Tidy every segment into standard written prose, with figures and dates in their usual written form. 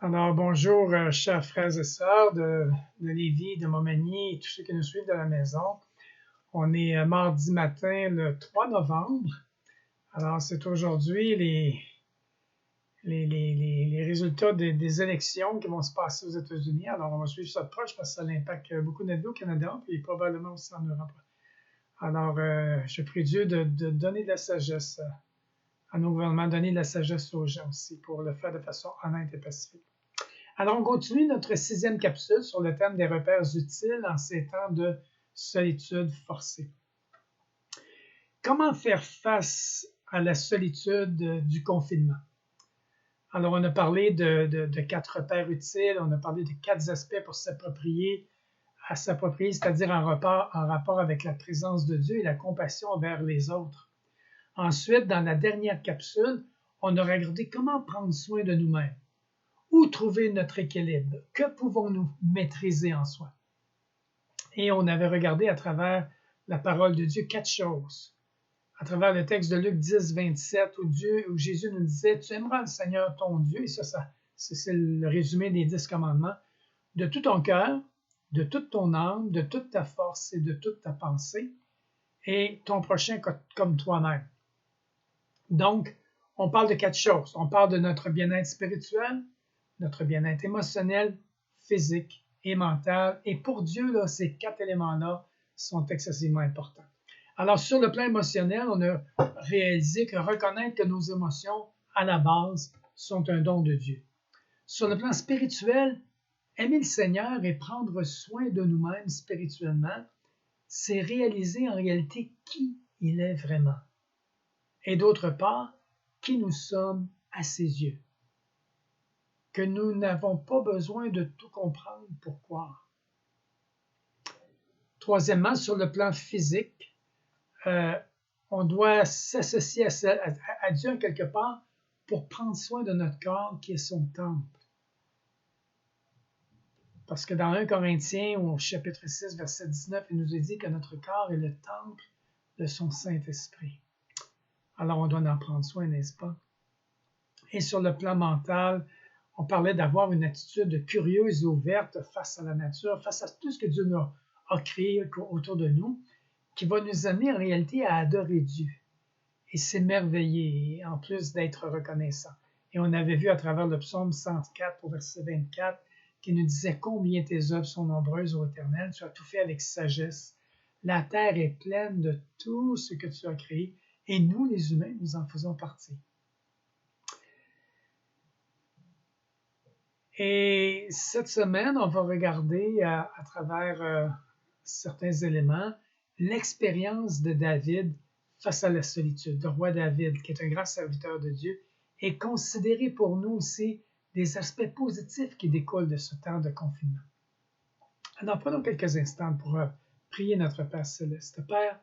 Alors, bonjour, chers frères et sœurs de Lévis, de Montmagny et tous ceux qui nous suivent de la maison. On est mardi matin, le 3 novembre. Alors, c'est aujourd'hui les résultats des élections qui vont se passer aux États-Unis. Alors, on va suivre ça de proche parce que ça impacte beaucoup notre vie au Canada, puis probablement aussi en Europe. Alors, je prie Dieu de donner de la sagesse à nos gouvernements, donner de la sagesse aux gens aussi pour le faire de façon honnête et pacifique. Alors, on continue notre 6e capsule sur le thème des repères utiles en ces temps de solitude forcée. Comment faire face à la solitude du confinement? Alors, on a parlé de 4 repères utiles, on a parlé de 4 aspects pour s'approprier, c'est-à-dire en rapport avec la présence de Dieu et la compassion envers les autres. Ensuite, dans la dernière capsule, on a regardé comment prendre soin de nous-mêmes. Où trouver notre équilibre? Que pouvons-nous maîtriser en soi? Et on avait regardé à travers la parole de Dieu 4 choses. À travers le texte de Luc 10, 27, où Jésus nous disait « Tu aimeras le Seigneur ton Dieu », et ça c'est le résumé des 10 commandements, de tout ton cœur, de toute ton âme, de toute ta force et de toute ta pensée, et ton prochain comme toi-même. Donc, on parle de 4 choses. On parle de notre bien-être spirituel, notre bien-être émotionnel, physique et mental. Et pour Dieu, là, ces 4 éléments-là sont excessivement importants. Alors, sur le plan émotionnel, on a réalisé que reconnaître que nos émotions, à la base, sont un don de Dieu. Sur le plan spirituel, aimer le Seigneur et prendre soin de nous-mêmes spirituellement, c'est réaliser en réalité qui il est vraiment. Et d'autre part, qui nous sommes à ses yeux. Que nous n'avons pas besoin de tout comprendre pour croire. Troisièmement, sur le plan physique, on doit s'associer à Dieu en quelque part pour prendre soin de notre corps qui est son temple. Parce que dans 1 Corinthiens, au chapitre 6, verset 19, il nous est dit que notre corps est le temple de son Saint-Esprit. Alors on doit en prendre soin, n'est-ce pas? Et sur le plan mental, on parlait d'avoir une attitude curieuse et ouverte face à la nature, face à tout ce que Dieu nous a créé autour de nous, qui va nous amener en réalité à adorer Dieu et s'émerveiller, en plus d'être reconnaissant. Et on avait vu à travers le psaume 104 au verset 24 qui nous disait « Combien tes œuvres sont nombreuses, ô Éternel, tu as tout fait avec sagesse. La terre est pleine de tout ce que tu as créé, et nous, les humains, nous en faisons partie. » Et cette semaine, on va regarder à travers certains éléments l'expérience de David face à la solitude. Le roi David, qui est un grand serviteur de Dieu, est considéré pour nous aussi des aspects positifs qui découlent de ce temps de confinement. Alors, prenons quelques instants pour prier notre Père céleste. Père,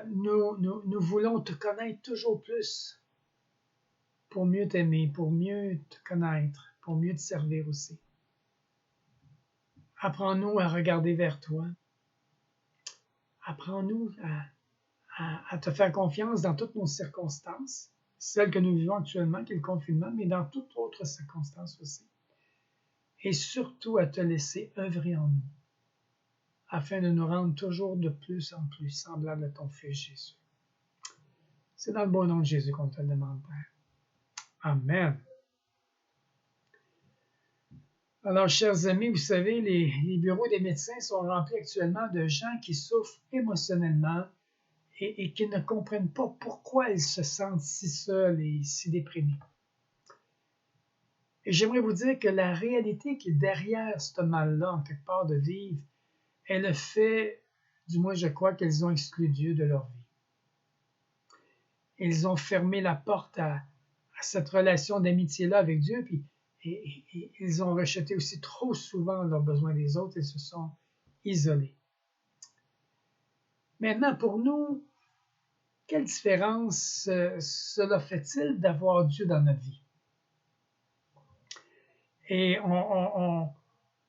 nous voulons te connaître toujours plus pour mieux t'aimer, pour mieux te connaître, pour mieux te servir aussi. Apprends-nous à regarder vers toi. Apprends-nous à te faire confiance dans toutes nos circonstances, celles que nous vivons actuellement, qui est le confinement, mais dans toutes autres circonstances aussi. Et surtout à te laisser œuvrer en nous, afin de nous rendre toujours de plus en plus semblables à ton Fils Jésus. C'est dans le beau nom de Jésus qu'on te le demande, Père. Amen. Alors, chers amis, vous savez, les bureaux des médecins sont remplis actuellement de gens qui souffrent émotionnellement et qui ne comprennent pas pourquoi ils se sentent si seuls et si déprimés. Et j'aimerais vous dire que la réalité qui est derrière ce mal-là, en quelque part, de vivre, est le fait, du moins je crois, qu'ils ont exclu Dieu de leur vie. Ils ont fermé la porte à cette relation d'amitié-là avec Dieu, puis et ils ont rejeté aussi trop souvent leurs besoins des autres et se sont isolés. Maintenant, pour nous, quelle différence cela fait-il d'avoir Dieu dans notre vie? Et on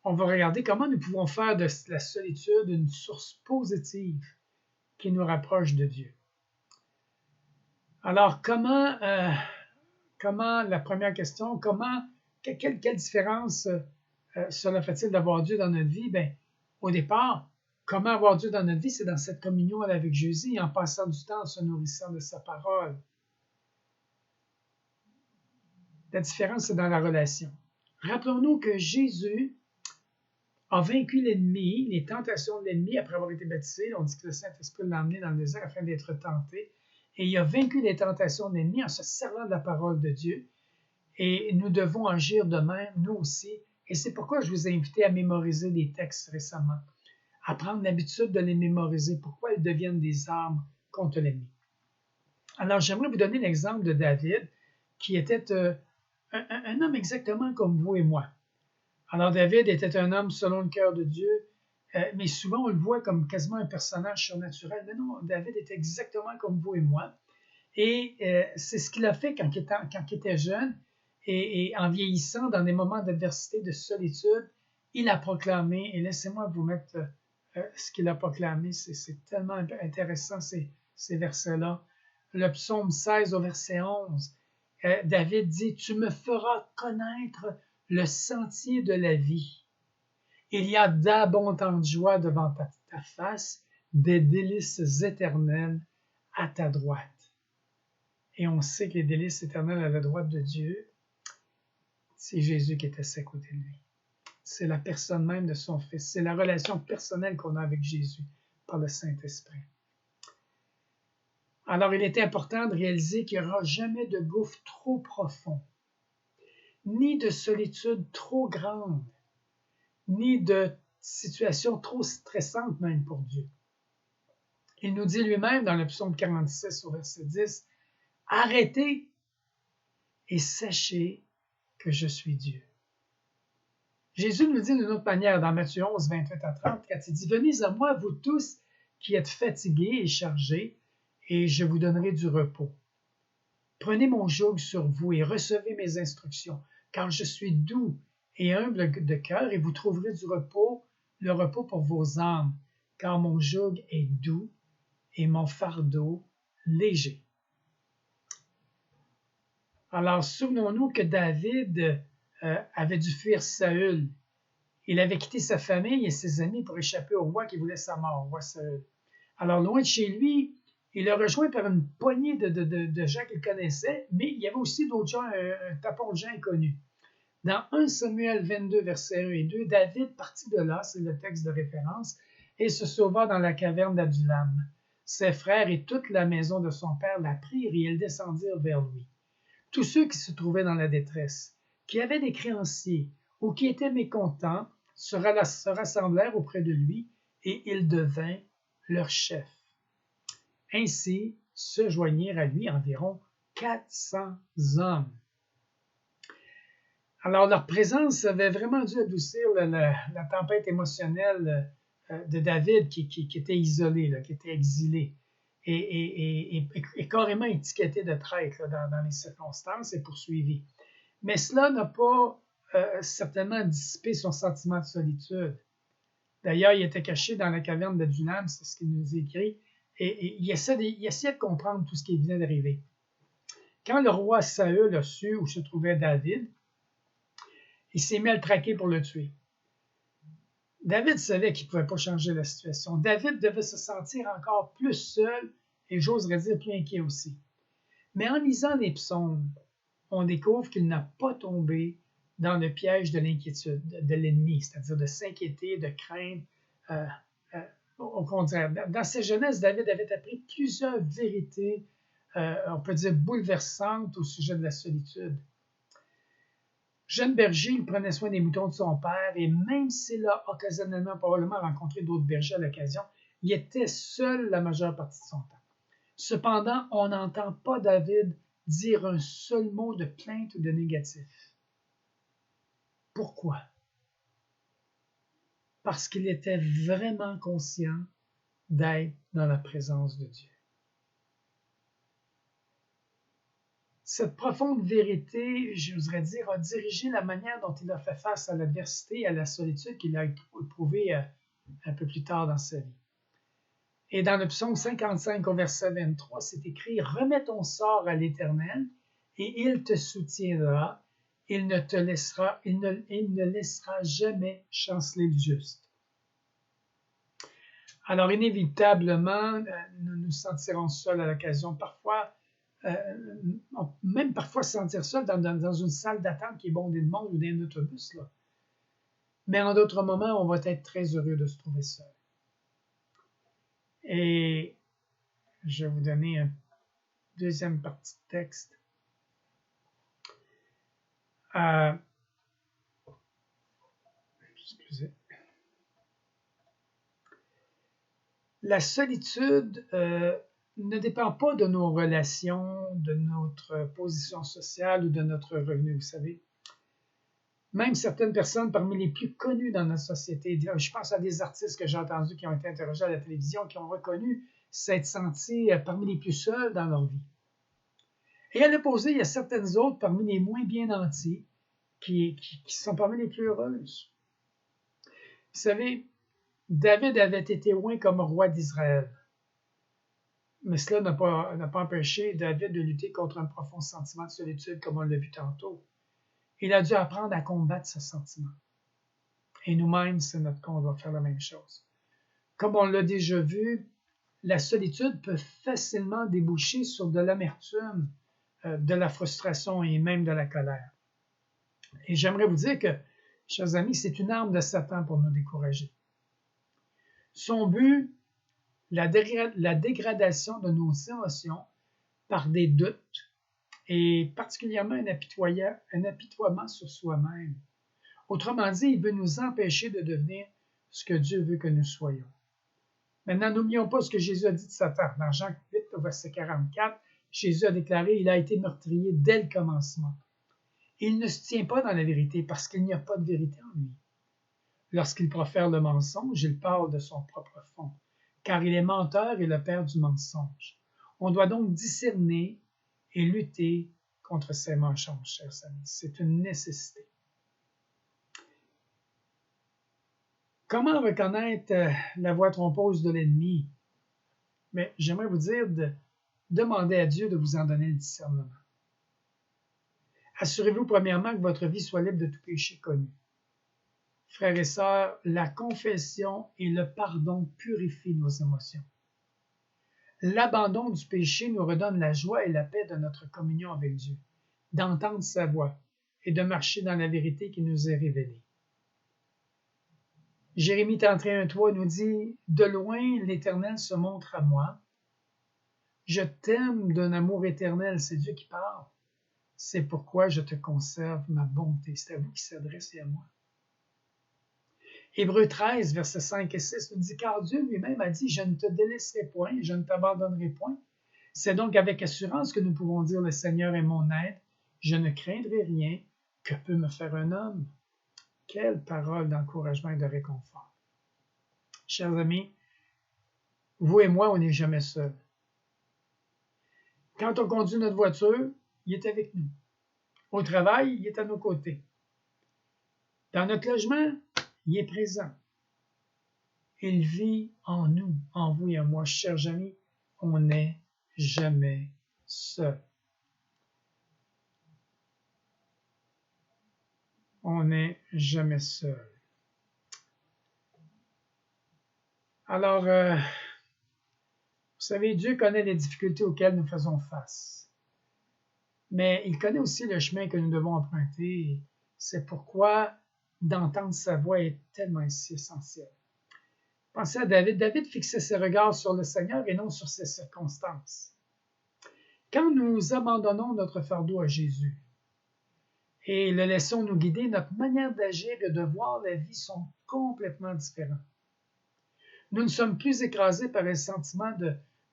va regarder comment nous pouvons faire de la solitude une source positive qui nous rapproche de Dieu. Alors, la première question, comment quelle différence cela fait-il d'avoir Dieu dans notre vie? Bien, au départ, comment avoir Dieu dans notre vie? C'est dans cette communion avec Jésus, en passant du temps, en se nourrissant de sa parole. La différence, c'est dans la relation. Rappelons-nous que Jésus a vaincu l'ennemi, les tentations de l'ennemi après avoir été baptisé. On dit que le Saint-Esprit l'a emmené dans le désert afin d'être tenté. Et il a vaincu les tentations de l'ennemi en se servant de la parole de Dieu. Et nous devons agir de même, nous aussi. Et c'est pourquoi je vous ai invité à mémoriser des textes récemment, à prendre l'habitude de les mémoriser. Pourquoi ils deviennent des armes contre l'ennemi. Alors, j'aimerais vous donner l'exemple de David, qui était un homme exactement comme vous et moi. Alors, David était un homme selon le cœur de Dieu, mais souvent on le voit comme quasiment un personnage surnaturel. Mais non, David était exactement comme vous et moi. Et c'est ce qu'il a fait quand il était jeune et en vieillissant dans des moments d'adversité, de solitude. Il a proclamé, et laissez-moi vous mettre ce qu'il a proclamé, c'est tellement intéressant ces versets-là. Le psaume 16 au verset 11, David dit « Tu me feras connaître le sentier de la vie. Il y a d'abondantes joies devant ta face, des délices éternelles à ta droite. » Et on sait que les délices éternelles à la droite de Dieu, c'est Jésus qui est assis à côté de lui. C'est la personne même de son Fils. C'est la relation personnelle qu'on a avec Jésus par le Saint-Esprit. Alors, il est important de réaliser qu'il n'y aura jamais de gouffre trop profond, ni de solitude trop grande, ni de situation trop stressante même pour Dieu. Il nous dit lui-même dans le psaume 46 au verset 10, « Arrêtez et sachez que je suis Dieu. » Jésus nous dit d'une autre manière dans Matthieu 11, 28 à 30, quand il dit « Venez à moi, vous tous qui êtes fatigués et chargés, et je vous donnerai du repos. Prenez mon joug sur vous et recevez mes instructions, car je suis doux et humble de cœur, et vous trouverez du repos, le repos pour vos âmes, car mon joug est doux et mon fardeau léger. » Alors, souvenons-nous que David avait dû fuir Saül. Il avait quitté sa famille et ses amis pour échapper au roi qui voulait sa mort, au roi Saül. Alors, loin de chez lui, il est rejoint par une poignée de gens qu'il connaissait, mais il y avait aussi d'autres gens, un tapon de gens inconnus. Dans 1 Samuel 22, versets 1 et 2, David partit de là, c'est le texte de référence, et se sauva dans la caverne d'Adulam. Ses frères et toute la maison de son père la prirent et ils descendirent vers lui. Tous ceux qui se trouvaient dans la détresse, qui avaient des créanciers ou qui étaient mécontents, se rassemblèrent auprès de lui et il devint leur chef. Ainsi se joignirent à lui environ 400 hommes. Alors leur présence avait vraiment dû adoucir la tempête émotionnelle de David qui était isolé, là, qui était exilé et carrément étiqueté de traître là, dans les circonstances et poursuivi. Mais cela n'a pas certainement dissipé son sentiment de solitude. D'ailleurs, il était caché dans la caverne d'Adulam, c'est ce qu'il nous écrit, et il essayait de comprendre tout ce qui venait d'arriver. Quand le roi Saül a su où se trouvait David, il s'est mis à le traquer pour le tuer. David savait qu'il ne pouvait pas changer la situation. David devait se sentir encore plus seul et j'oserais dire plus inquiet aussi. Mais en lisant les psaumes, on découvre qu'il n'a pas tombé dans le piège de l'inquiétude de l'ennemi, c'est-à-dire de s'inquiéter, de craindre. Au contraire, dans sa jeunesse, David avait appris plusieurs vérités, on peut dire bouleversantes au sujet de la solitude. Jeune berger, il prenait soin des moutons de son père et même s'il a occasionnellement probablement rencontré d'autres bergers à l'occasion, il était seul la majeure partie de son temps. Cependant, on n'entend pas David dire un seul mot de plainte ou de négatif. Pourquoi? Parce qu'il était vraiment conscient d'être dans la présence de Dieu. Cette profonde vérité, j'oserais dire, a dirigé la manière dont il a fait face à l'adversité et à la solitude qu'il a éprouvée un peu plus tard dans sa vie. Et dans le psaume 55 au verset 23, c'est écrit « Remets ton sort à l'Éternel et il te soutiendra, il ne laissera jamais chanceler le juste. Alors, inévitablement, nous nous sentirons seuls à l'occasion. Parfois, même parfois se sentir seul dans une salle d'attente qui est bondée de monde ou dans un autobus. Là. Mais en d'autres moments, on va être très heureux de se trouver seul. Et je vais vous donner une deuxième partie de texte. Excusez. La solitude ne dépend pas de nos relations, de notre position sociale ou de notre revenu, vous savez. Même certaines personnes parmi les plus connues dans notre société, je pense à des artistes que j'ai entendus qui ont été interrogés à la télévision, qui ont reconnu s'être sentis parmi les plus seuls dans leur vie. Et à l'opposé, il y a certaines autres parmi les moins bien nantis qui sont parmi les plus heureuses. Vous savez, David avait été oint comme roi d'Israël. Mais cela n'a pas empêché David de lutter contre un profond sentiment de solitude, comme on l'a vu tantôt. Il a dû apprendre à combattre ce sentiment. Et nous-mêmes, c'est notre cas, on doit faire la même chose. Comme on l'a déjà vu, la solitude peut facilement déboucher sur de l'amertume, de la frustration et même de la colère. Et j'aimerais vous dire que, chers amis, c'est une arme de Satan pour nous décourager. Son but, la dégradation de nos émotions par des doutes et particulièrement un apitoiement sur soi-même. Autrement dit, il veut nous empêcher de devenir ce que Dieu veut que nous soyons. Maintenant, n'oublions pas ce que Jésus a dit de Satan. Dans Jean 8, verset 44, Jésus a déclaré « Il a été meurtrier dès le commencement. Il ne se tient pas dans la vérité parce qu'il n'y a pas de vérité en lui. Lorsqu'il profère le mensonge, il parle de son propre fond, car il est menteur et le père du mensonge. On doit donc discerner et lutter contre ces mensonges, chers amis. C'est une nécessité. Comment reconnaître la voix trompeuse de l'ennemi? Mais j'aimerais vous dire de demander à Dieu de vous en donner le discernement. Assurez-vous premièrement que votre vie soit libre de tout péché connu. Frères et sœurs, la confession et le pardon purifient nos émotions. L'abandon du péché nous redonne la joie et la paix de notre communion avec Dieu, d'entendre sa voix et de marcher dans la vérité qui nous est révélée. Jérémie 31:3 nous dit « De loin, l'Éternel se montre à moi. Je t'aime d'un amour éternel. » C'est Dieu qui parle. C'est pourquoi je te conserve ma bonté. C'est à vous qui s'adresse et à moi. Hébreux 13, versets 5 et 6 nous dit « Car Dieu lui-même a dit « Je ne te délaisserai point, je ne t'abandonnerai point. » C'est donc avec assurance que nous pouvons dire « Le Seigneur est mon aide, je ne craindrai rien. Que peut me faire un homme? » Quelle parole d'encouragement et de réconfort. Chers amis, vous et moi, on n'est jamais seuls. Quand on conduit notre voiture, il est avec nous. Au travail, il est à nos côtés. Dans notre logement, il est présent. Il vit en nous, en vous et en moi. Chers amis, on n'est jamais seul. On n'est jamais seul. Alors, vous savez, Dieu connaît les difficultés auxquelles nous faisons face. Mais il connaît aussi le chemin que nous devons emprunter. C'est pourquoi d'entendre sa voix est tellement si essentiel. Pensez à David. David fixait ses regards sur le Seigneur et non sur ses circonstances. Quand nous abandonnons notre fardeau à Jésus et le laissons nous guider, notre manière d'agir et de voir la vie sont complètement différentes. Nous ne sommes plus écrasés par un sentiment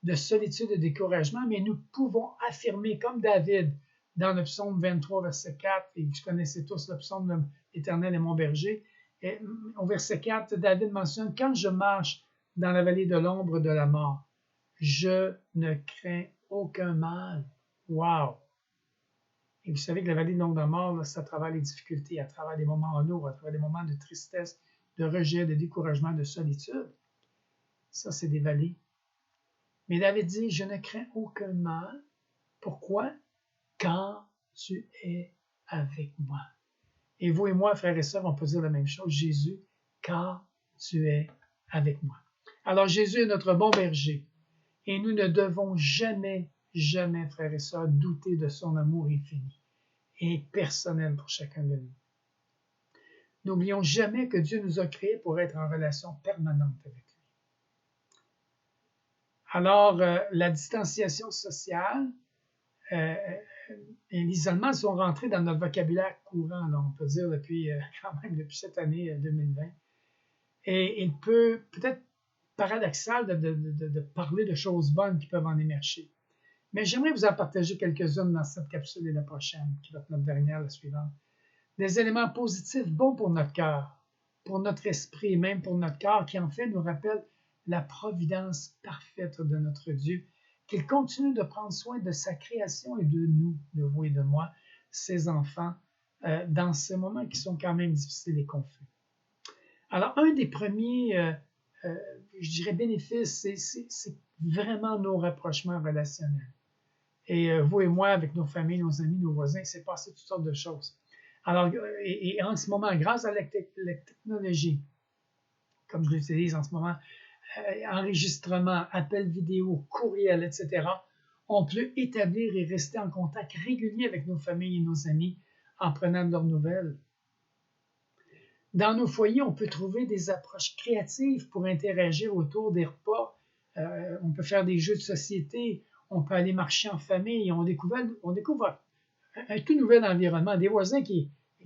de solitude et de découragement, mais nous pouvons affirmer, comme David, dans le psaume 23, verset 4, et vous connaissez tous le psaume de l'Éternel est mon berger, et au verset 4, David mentionne « Quand je marche dans la vallée de l'ombre de la mort, je ne crains aucun mal. » Wow! Et vous savez que la vallée de l'ombre de la mort, là, c'est à travers les difficultés, à travers des moments lourds, à travers des moments de tristesse, de rejet, de découragement, de solitude. Ça, c'est des vallées. Mais David dit, je ne crains aucun mal. Pourquoi? Quand tu es avec moi. Et vous et moi, frères et sœurs, on peut dire la même chose. Jésus, car tu es avec moi. Alors Jésus est notre bon berger. Et nous ne devons jamais, jamais, frères et sœurs, douter de son amour infini et personnel pour chacun de nous. N'oublions jamais que Dieu nous a créés pour être en relation permanente avec lui. Alors, la distanciation sociale et l'isolement sont rentrés dans notre vocabulaire courant, là, on peut dire quand même depuis cette année 2020. Et il peut être paradoxal de parler de choses bonnes qui peuvent en émerger. Mais j'aimerais vous en partager quelques-unes dans cette capsule et la prochaine, qui va être notre dernière, la suivante. Des éléments positifs bons pour notre cœur, pour notre esprit et même pour notre corps, qui en fait nous rappellent la providence parfaite de notre Dieu, qu'il continue de prendre soin de sa création et de nous, de vous et de moi, ses enfants, dans ces moments qui sont quand même difficiles et confus. Alors, un des premiers, je dirais, bénéfices, c'est vraiment nos rapprochements relationnels. Et vous et moi, avec nos familles, nos amis, nos voisins, il s'est passé toutes sortes de choses. Alors, et en ce moment, grâce à la technologie, comme je l'utilise en ce moment, enregistrement, appels vidéo, courriel, etc., on peut établir et rester en contact régulier avec nos familles et nos amis en prenant de leurs nouvelles. Dans nos foyers, on peut trouver des approches créatives pour interagir autour des repas. On peut faire des jeux de société, on peut aller marcher en famille. On découvre un tout nouvel environnement, des voisins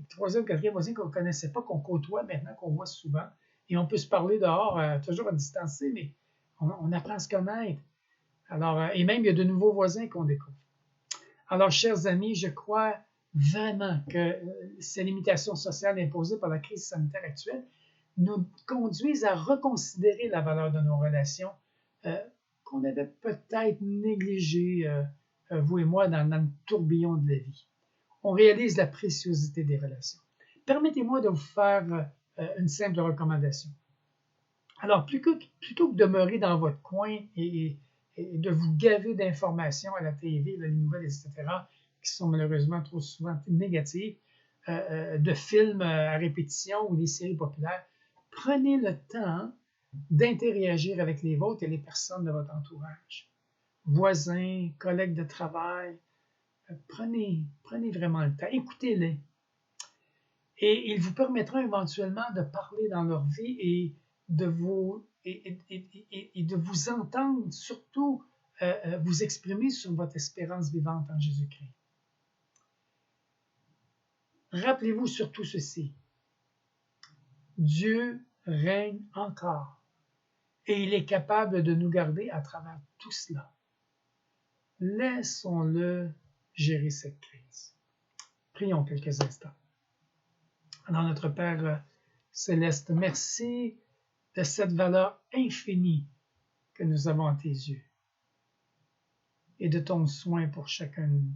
troisième, quatrième voisins qu'on ne connaissait pas, qu'on côtoie maintenant, qu'on voit souvent. Et on peut se parler dehors, toujours à distancer, mais on apprend à se connaître. Alors, et même, il y a de nouveaux voisins qu'on découvre. Alors, chers amis, je crois vraiment que ces limitations sociales imposées par la crise sanitaire actuelle nous conduisent à reconsidérer la valeur de nos relations qu'on avait peut-être négligées, vous et moi, dans le tourbillon de la vie. On réalise la préciosité des relations. Permettez-moi de vous faire une simple recommandation. Alors, plutôt que de demeurer dans votre coin et de vous gaver d'informations à la TV, les nouvelles, etc., qui sont malheureusement trop souvent négatives, de films à répétition ou des séries populaires, prenez le temps d'interagir avec les vôtres et les personnes de votre entourage. Voisins, collègues de travail, prenez vraiment le temps, écoutez-les. Et il vous permettra éventuellement de parler dans leur vie et de vous entendre, surtout vous exprimer sur votre espérance vivante en Jésus-Christ. Rappelez-vous surtout ceci. Dieu règne encore et il est capable de nous garder à travers tout cela. Laissons-le gérer cette crise. Prions quelques instants. Alors, notre Père céleste, merci de cette valeur infinie que nous avons à tes yeux et de ton soin pour chacun de nous.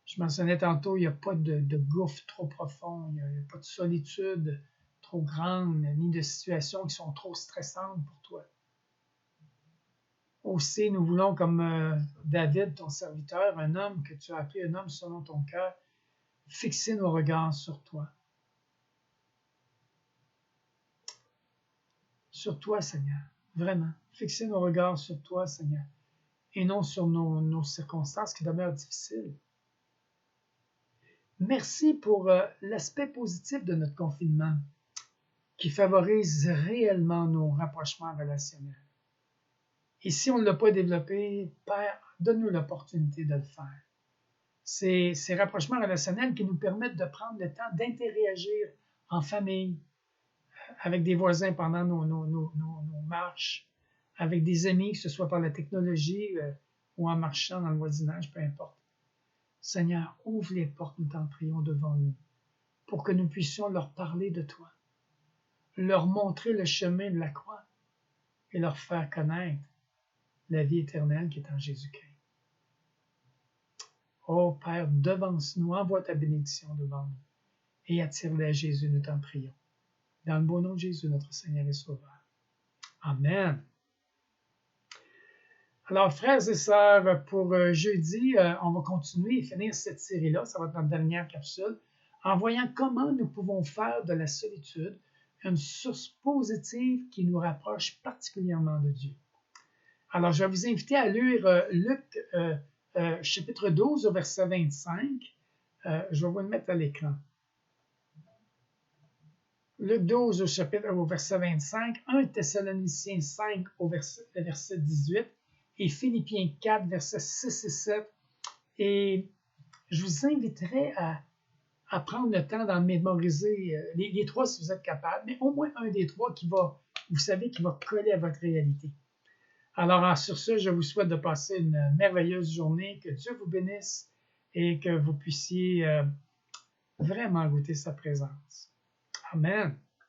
Je mentionnais tantôt, il n'y a pas de gouffre trop profond, il n'y a pas de solitude trop grande, ni de situations qui sont trop stressantes pour toi. Aussi, nous voulons, comme David, ton serviteur, un homme que tu as appelé un homme selon ton cœur, fixer nos regards sur toi. Sur toi, Seigneur, vraiment. Fixer nos regards sur toi, Seigneur, et non sur nos circonstances qui demeurent difficiles. Merci pour l'aspect positif de notre confinement, qui favorise réellement nos rapprochements relationnels. Et si on ne l'a pas développé, Père, donne-nous l'opportunité de le faire. Ces rapprochements relationnels qui nous permettent de prendre le temps d'interagir en famille, avec des voisins pendant nos marches, avec des amis, que ce soit par la technologie ou en marchant dans le voisinage, peu importe. Seigneur, ouvre les portes, nous t'en prions devant nous, pour que nous puissions leur parler de toi, leur montrer le chemin de la croix et leur faire connaître la vie éternelle qui est en Jésus-Christ. Ô Père, devance-nous, envoie ta bénédiction devant nous et attire-les à Jésus, nous t'en prions. Dans le beau nom de Jésus, notre Seigneur et Sauveur. Amen. Alors, frères et sœurs, pour jeudi, on va continuer et finir cette série-là. Ça va être notre dernière capsule, en voyant comment nous pouvons faire de la solitude une source positive qui nous rapproche particulièrement de Dieu. Alors, je vais vous inviter à lire Luc chapitre 12 au verset 25. Je vais vous le mettre à l'écran. Luc 12 au verset 25, 1 Thessaloniciens 5 au verset 18 et Philippiens 4, versets 6 et 7. Et je vous inviterai à prendre le temps d'en mémoriser les trois si vous êtes capable, mais au moins un des trois qui va, vous savez, qui va coller à votre réalité. Alors, sur ce, je vous souhaite de passer une merveilleuse journée, que Dieu vous bénisse et que vous puissiez vraiment goûter sa présence. Amen.